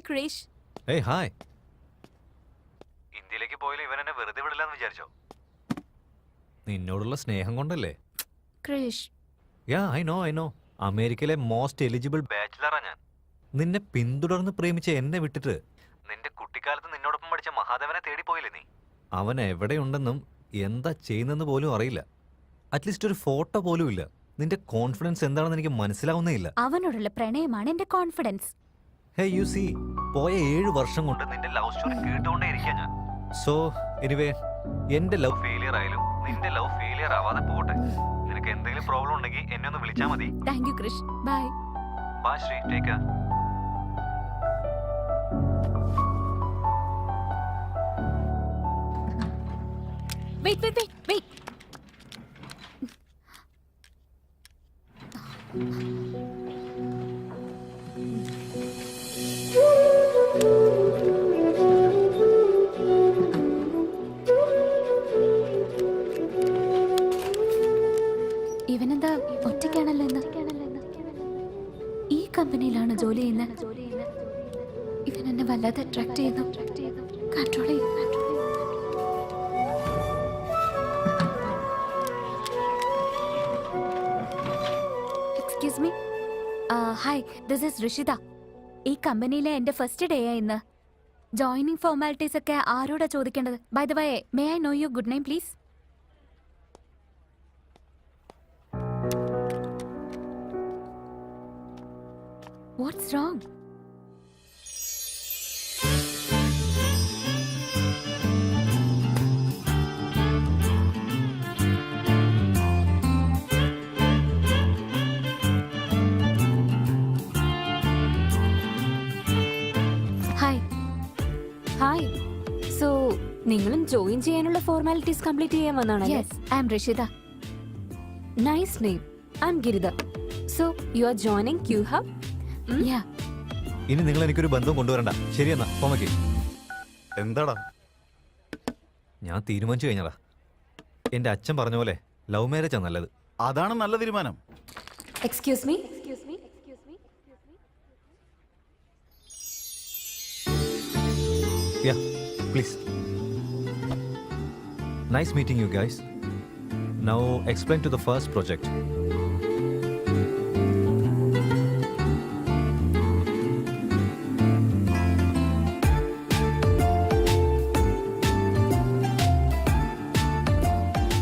Krish. Hey, hi. ഇന്ത്യയിലേക്ക് പോയാലും ഇവൻ എന്നെ വെറുതെ വിടില്ലെന്ന് വിചാരിച്ചോ? നിന്നോടുള്ള സ്നേഹം കൊണ്ടല്ലേ? ക്രിഷ്. യാ, ഐ നോ. അമേരിക്കയിലെ മോസ്റ്റ് എലിജിബിൾ ബാച്ചിലറാ ഞാൻ. നിന്നെ പിന്തുടർന്ന് പ്രേമിച്ച എന്നെ വിട്ടിട്ട് നിന്റെ കുട്ടിക്കാലത്ത് നിന്നോടൊപ്പം പഠിച്ച മഹാദേവനെ തേടി പോയില്ലേ നീ? അവൻ എവിടെയുണ്ടെന്നും എന്താ ചെയ്യുന്നെന്ന് പോലും അറിയില്ല. അറ്റ്ലീസ്റ്റ് ഒരു ഫോട്ടോ പോലും ഇല്ല. നിന്റെ കോൺഫിഡൻസ് എന്താണെന്ന് എനിക്ക് മനസ്സിലാവുന്നേ ഇല്ല. അവനോടുള്ള പ്രണയമാണ് എന്റെ കോൺഫിഡൻസ്. ഹേ യു സീ, പോയ 7 വർഷം കൊണ്ട് നിന്റെ ലവ് സ്റ്റോറി കേട്ടുകൊണ്ടേ ഇരിക്കാൻ ഞാൻ. സോ എനിവേ, എന്റെ ലവ് ഫെയിലിയർ ആയാലും നിന്റെ ലവ് ഫെയിലിയർ ആവാതെ പോട്ടെ. നിനക്ക് എന്തെങ്കിലും പ്രോബ്ലം ഉണ്ടെങ്കിൽ എന്നെ ഒന്ന് വിളിച്ചാൽ മതി. Thank you Krish. Bye. Bye Sree, take care. Wait. ഇവനെന്താ ഒറ്റയ്ക്കാണല്ലോ ഇന്ന്? ഈ കമ്പനിയിലാണ് ജോലി ചെയ്യുന്നത്. ഇവൻ എന്നെ വല്ലാതെ അട്രാക്ട് ചെയ്യുന്നു. കൺട്രോൾ ചെയ്യും. Excuse me. Hi, this is Rishitha. ഈ കമ്പനിയിലെ എന്റെ ഫസ്റ്റ് ഡേ ആയി ഇന്ന്. ജോയിനിങ് ഫോർമാലിറ്റീസ് ഒക്കെ ആരോടാ ചോദിക്കേണ്ടത്? By the way, may I know your good name please? What's wrong? Hi. So, നിങ്ങളും ജോയിൻ ചെയ്യാനുള്ള ഫോർമാലിറ്റീസ് കംപ്ലീറ്റ് ചെയ്യാൻ വന്നാണല്ലേ? Yes, I am Rishida. Nice name. I'm Girida. So, you are joining Q-Hub? Yeah. ഇനി നിങ്ങൾ എനിക്കൊരു ബന്ധം കൊണ്ടുവരണ്ട. ശരിയെന്നാ, പോമയ്ക്ക്. എന്താടാ? ഞാൻ തീരുമാനിച്ചു കഴിഞ്ഞതാ. എന്റെ അച്ഛൻ പറഞ്ഞ പോലെ ലവ് മാരേജാ നല്ലത്. അതാണ് നല്ല തീരുമാനം. Excuse me. Yeah, please. Nice meeting you guys. Now explain to the first project.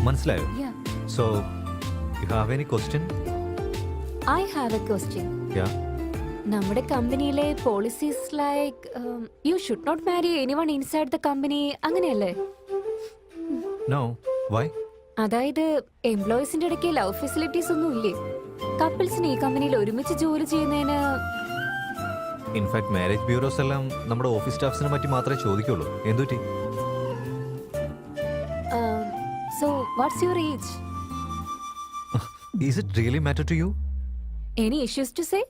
മനസ്സിലായോ? Yeah. So, you have any question? I have a question. Yeah. നമ്മുടെ കമ്പനിയിലെ policies like you should not marry anyone inside the company, അങ്ങനെയല്ലേ? No. Why? അതായത് എംപ്ലോയീസിന്റെ ഇടയ്ക്ക് love facilities ഒന്നും ഇല്ലേ? കപ്പിൾസിന് ഈ കമ്പനിയിൽ ഒരുമിച്ച് ജോലി ചെയ്യുന്നതിന്? ഇൻഫാക്ട് മാരേജ് ബ്യൂറോസ് എല്ലാം നമ്മുടെ ഓഫീസ് സ്റ്റാഫ്സിനെ പറ്റി മാത്രമേ ചോദിക്കുള്ളൂ. എന്തുപറ്റി? So what's your age? Is it really matter to you? Any issues to say?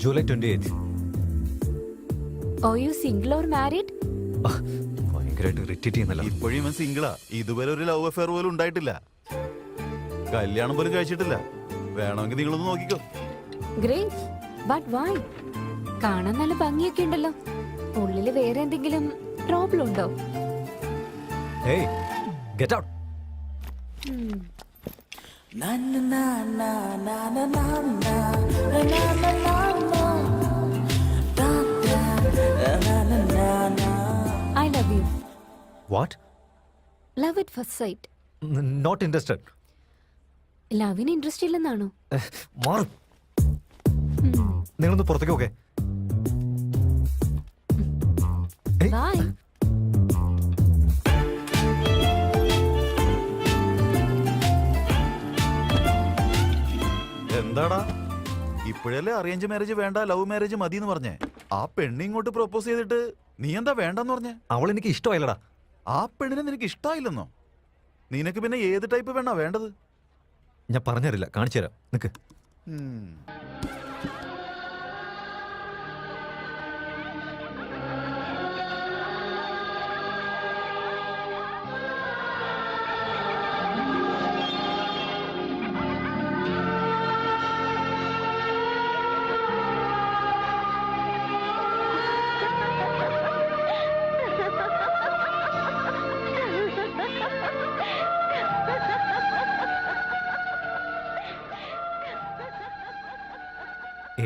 July 28th. Are you single or married? ഭയങ്കരമായിട്ട് ഇറിറ്റേറ്റ് ചെയ്യുന്നല്ലോ. ഇപ്പോഴും ഇവൻ സിംഗിളാ. ഇതുവരെ ഒരു ലവ് അഫെയർ പോലും ഉണ്ടായിട്ടില്ല. കല്യാണം പോലും കഴിച്ചിട്ടില്ല. വേണമെങ്കിൽ നിങ്ങളൊന്ന് നോക്കിക്കോ. Great. But why? കാണാൻ നല്ല ഭംഗിയൊക്കെ ഉണ്ടല്ലോ. ഉള്ളില് വേറെ എന്തെങ്കിലും പ്രോബ്ലം ഉണ്ടോ? Hey, get out. I love you. What? Love at first sight. Not interested. ലവിന് ഇൻട്രസ്റ്റ് ഇല്ലെന്നാണോ? മാറും. നിങ്ങളൊന്ന് പുറത്തേക്ക് ഓക്കെ? ബൈ. എന്താടാ, ഇപ്പോഴല്ലേ അറേഞ്ച് മാരേജ് വേണ്ട ലവ് മാരേജ് മതി എന്ന് പറഞ്ഞേ? ആ പെണ്ണ് ഇങ്ങോട്ട് പ്രൊപ്പോസ് ചെയ്തിട്ട് നീ എന്താ വേണ്ടെന്ന് പറഞ്ഞേ? അവൾ എനിക്ക് ഇഷ്ടമായില്ലടാ. ആ പെണ്ണിനെ നിനക്ക് ഇഷ്ടമായില്ലെന്നോ? നിനക്ക് പിന്നെ ഏത് ടൈപ്പ് പെണ്ണാ വേണ്ടത്? ഞാൻ പറഞ്ഞുതരില്ല, കാണിച്ചു തരാം. നിക്ക്.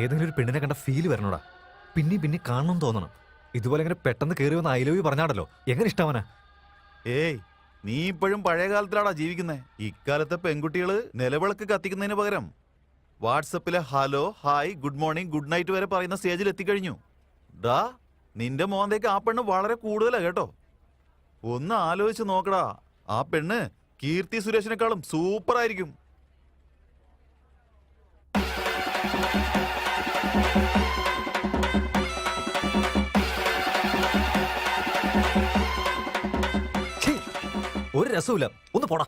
ഏതെങ്കിലും ഒരു പെണ്ണിനെ കണ്ട ഫീല് വരണോടാ. പിന്നെ കാണണം തോന്നണം. ഇതുപോലെ ഇങ്ങനെ പെട്ടെന്ന് കയറി വന്ന് ഐ ലവ് യു പറഞ്ഞാടല്ലോ, എങ്ങനെ ഇഷ്ടാവനാ? ഏയ്, നീ ഇപ്പോഴും പഴയ കാലത്തിലാടാ ജീവിക്കുന്നേ. ഇക്കാലത്തെ പെൺകുട്ടികള് നിലവിളക്ക് കത്തിക്കുന്നതിന് പകരം വാട്സപ്പിലെ hello, hi, good morning, good night വരെ പറയുന്ന സ്റ്റേജിൽ എത്തിക്കഴിഞ്ഞു. ഡാ, നിന്റെ മോന്തേക്ക് ആ പെണ്ണ് വളരെ കൂടുതലാ കേട്ടോ. ഒന്ന് ആലോചിച്ച് നോക്കടാ, ആ പെണ്ണ് കീർത്തി സുരേഷിനെക്കാളും സൂപ്പർ ആയിരിക്കും. ഛീ, ഒരു രസമില്ല, ഒന്ന് പോടാ.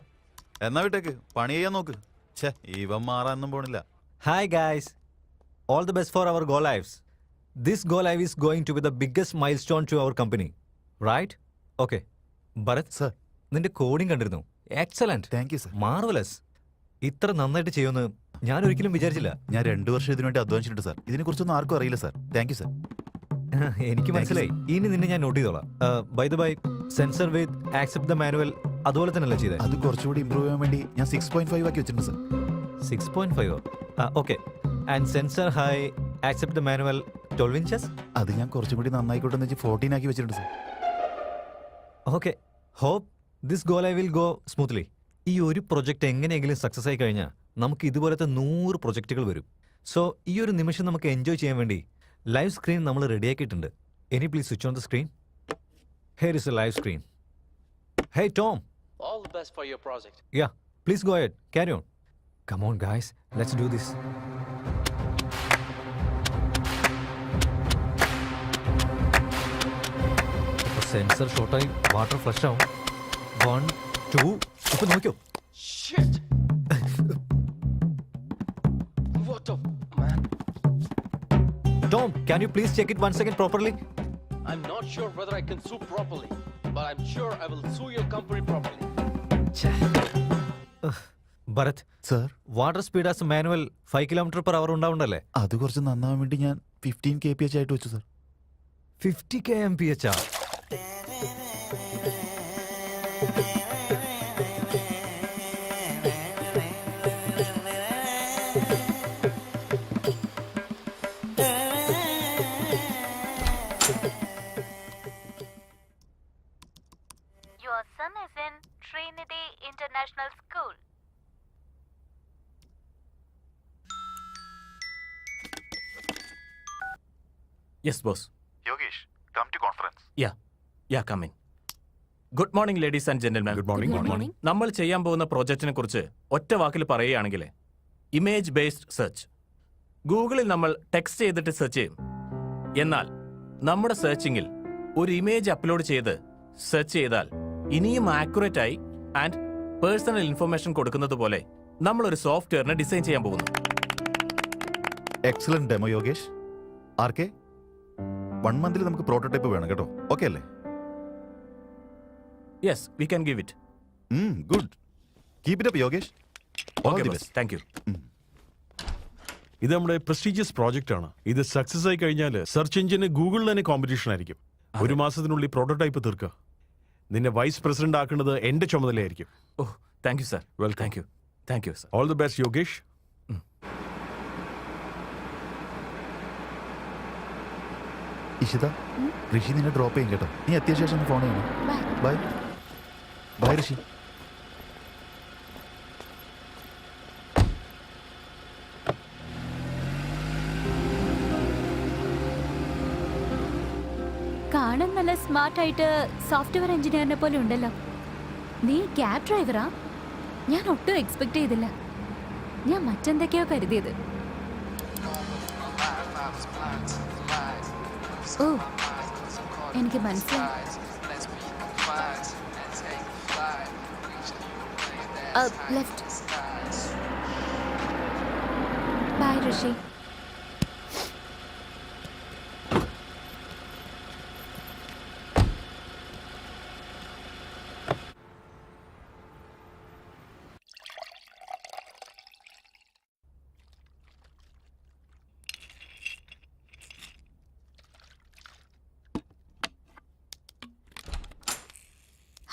എന്നാ വിട്ടേക്ക്, പണി ചെയ്യാൻ നോക്ക്. ഛേ, ഇവൻ മാറാനൊന്നും പോണില്ല. Hi guys, all the best for our go lives. This go live is going to be the biggest milestone to our company, right? Okay. Bharat sir, നിന്റെ കോഡിംഗ് കണ്ടിരുന്നു. Excellent, thank you sir. Marvellous. ഇത്ര നന്നായിട്ട് ചെയ്യുമെന്ന് ഞാൻ ഒരിക്കലും വിചാരിച്ചില്ല. ഞാൻ 2 വർഷം ഇതിനുവേണ്ടി അധ്വാനിച്ചിട്ടുണ്ട് സർ. ഇതിനെ കുറിച്ചൊന്നും ആർക്കും അറിയില്ല സർ. Thank you sir. എനിക്ക് മനസ്സിലായി. ഇനി നിന്നെ ഞാൻ നോട്ട് ചെയ്തോളാം. By the by, sensor with accept the manual അതുപോലെ തന്നെയല്ലേ ചെയ്തേ? അത് കുറച്ചുകൂടി ഇമ്പ്രൂവ് ചെയ്യാൻ വേണ്ടി ഞാൻ 6.5 ആക്കി വെച്ചിട്ടുണ്ട് sir. 6.5. Okay. And sensor high accept the manual 12 inches. അത് ഞാൻ കുറച്ചും കൂടി നന്നായിക്കോട്ടെ എന്ന് വെച്ച് 14 ആക്കി വെച്ചിട്ടുണ്ട് sir. Okay. Hope this go live will go smoothly. ഈ ഒരു പ്രൊജക്ട് എങ്ങനെയെങ്കിലും സക്സസ് ആയി കഴിഞ്ഞാൽ നമുക്ക് ഇതുപോലത്തെ 100 പ്രൊജക്റ്റുകൾ വരും. സോ ഈ ഒരു നിമിഷം നമുക്ക് എൻജോയ് ചെയ്യാൻ വേണ്ടി ലൈവ് സ്ക്രീൻ നമ്മൾ റെഡിയാക്കിയിട്ടുണ്ട്. Any please switch on the screen. Here is a live screen. Hey Tom. All the best for your project. Yeah, please go ahead, carry on. Come on guys, let's do this. Sensor ഷോർട്ടായി water flush ആവും. 1 2 ഇപ്പൊ നോക്കിയോ? Shit! What the man? Tom, can you please check it once again properly? I'm not sure whether I can sue properly, but I'm sure I will sue your company properly. Bharat, sir, water speed as manual 5 km/h ഉണ്ടാവുണ്ടല്ലേ? അത് കുറച്ച് നന്നാവാൻ വേണ്ടി ഞാൻ 15 kph ആയിട്ട് വെച്ചു sir. 50 kmph. Your son is in Trinity International School. Yes, boss. Yogesh, come to conference. Yeah, come in. Good morning, ladies and gentlemen. Good morning. നമ്മൾ ചെയ്യാൻ പോകുന്ന പ്രോജക്റ്റിനെ കുറിച്ച് ഒറ്റ വാക്കിൽ പറയുകയാണെങ്കിൽ ഇമേജ് ബേസ്ഡ് സെർച്ച്. ഗൂഗിളിൽ നമ്മൾ ടെക്സ്റ്റ് ചെയ്തിട്ട് സെർച്ച് ചെയ്യും. എന്നാൽ നമ്മുടെ സെർച്ചിങ്ങിൽ ഒരു ഇമേജ് അപ്ലോഡ് ചെയ്ത് സെർച്ച് ചെയ്താൽ ഇനിയും ആക്യുറേറ്റ് ആയി ആൻഡ് പേഴ്സണൽ ഇൻഫർമേഷൻ കൊടുക്കുന്നത് പോലെ നമ്മളൊരു സോഫ്റ്റ്വെയറിനെ ഡിസൈൻ ചെയ്യാൻ പോകുന്നു. Excellent demo Yogesh. ആർക്കെ 1 month നമുക്ക് പ്രോട്ടോടൈപ്പ് വേണം കേട്ടോ. ഓക്കെ അല്ലേ? Yes, we can give it. Good. Keep it up Yogesh. All okay the boss, best. Thank you. ഇത് നമ്മുടെ പ്രസ്റ്റീജിയസ് പ്രോജക്റ്റ് ആണ്. ഇത് സക്സസ് ആയി കഴിഞ്ഞാൽ സെർച്ച് എഞ്ചിന് ഗൂഗിളിൽ തന്നെ കോമ്പറ്റീഷൻ ആയിരിക്കും. 1 മാസത്തിനുള്ളിൽ പ്രോട്ടോടൈപ്പ് തീർക്കുക. നിന്നെ വൈസ് പ്രസിഡന്റ് ആക്കുന്നത് എന്റെ ചുമതലയായിരിക്കും. Oh, thank you sir. Welcome. Thank you sir. All the best Yogesh. Ishita, Rishi നിന്നെ ഡ്രോപ്പ് ചെയ്യും കേട്ടോ. നീ എത്തിയ ശേഷം ഫോൺ ചെയ്യണം. ബൈ. Bye bye Rishi. കാണാൻ നല്ല സ്മാർട്ട് ആയിട്ട് സോഫ്റ്റ്വെയർ എഞ്ചിനീയറിനെ പോലെ ഉണ്ടല്ലോ. നീ ക്യാബ് ഡ്രൈവറാ? ഞാൻ ഒട്ടും എക്സ്പെക്ട് ചെയ്തില്ല. ഞാൻ മറ്റെന്തൊക്കെയോ കരുതിയത്. ഓ, എനിക്ക് മനസ്സിലായി. Left. Bye Rishi.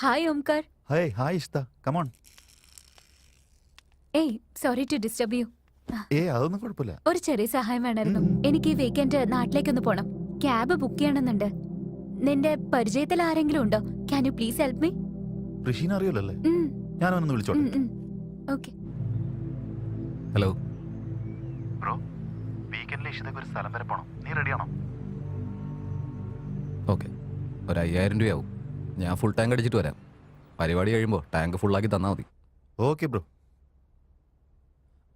Hi Omkar. Hi hi Ishita, come on. ഏയ്, സോറി ടു ഡിസ്റ്റർബ് യു. അതൊന്നും കുഴപ്പമില്ല. ഒരു ചെറിയ സഹായം വേണമായിരുന്നു. എനിക്ക് ഈ വീക്കെൻഡ് നാട്ടിലേക്കൊന്ന് പോണം. ക്യാബ് ബുക്ക് ചെയ്യണമെന്നുണ്ട്. നിന്റെ പരിചയത്തിൽ ആരെങ്കിലും ഉണ്ടോ? Can you please help me? ഋഷീനെ അറിയില്ലല്ലേ? ഞാനൊന്ന് വിളിച്ചോട്ടെ. ഓക്കെ. ഹലോ ബ്രോ, വീക്കെൻഡിൽ ഇഷിതയ്ക്ക് ഒരു സ്ഥലം വരെ പോണം. നീ റെഡിയാണോ? ഓക്കെ, ഒരു 5000 രൂപയാവും. ഞാൻ ഫുൾ ടാങ്ക് അടിച്ചിട്ട് വരാം. പരിപാടി കഴിയുമ്പോൾ ടാങ്ക് ഫുള്ളാക്കി തന്നാൽ മതി. Okay bro.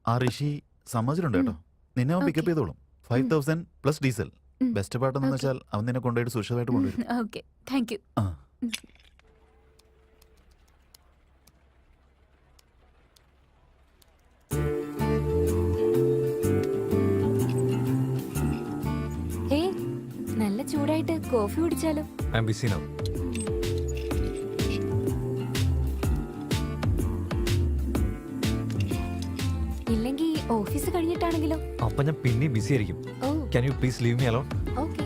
ആ ഋഷി സമ്മതിച്ചിട്ടുണ്ട് കേട്ടോ. നിന്നെ അവൻ പിക്കപ്പ് ചെയ്തോളും. 5000 പ്ലസ് ഡീസൽ. ബെസ്റ്റ് പാട്ടെന്ന് വെച്ചാൽ അവൻ നിന്നെ കൊണ്ടുപോയിട്ട് സുരക്ഷിതമായിട്ട് കൊണ്ടുവരും. Okay, thank you. ആ. ഹേ, നല്ല ചൂടായിട്ട് കോഫി കുടിച്ചാലോ? I am busy now. ഇല്ലെങ്കിൽ ഓഫീസ് കഴിഞ്ഞിട്ടാണെങ്കിലോ? അപ്പൊ ഞാൻ പിന്നെയും ബിസി ആയിരിക്കും. Oh can you please leave me alone? Okay.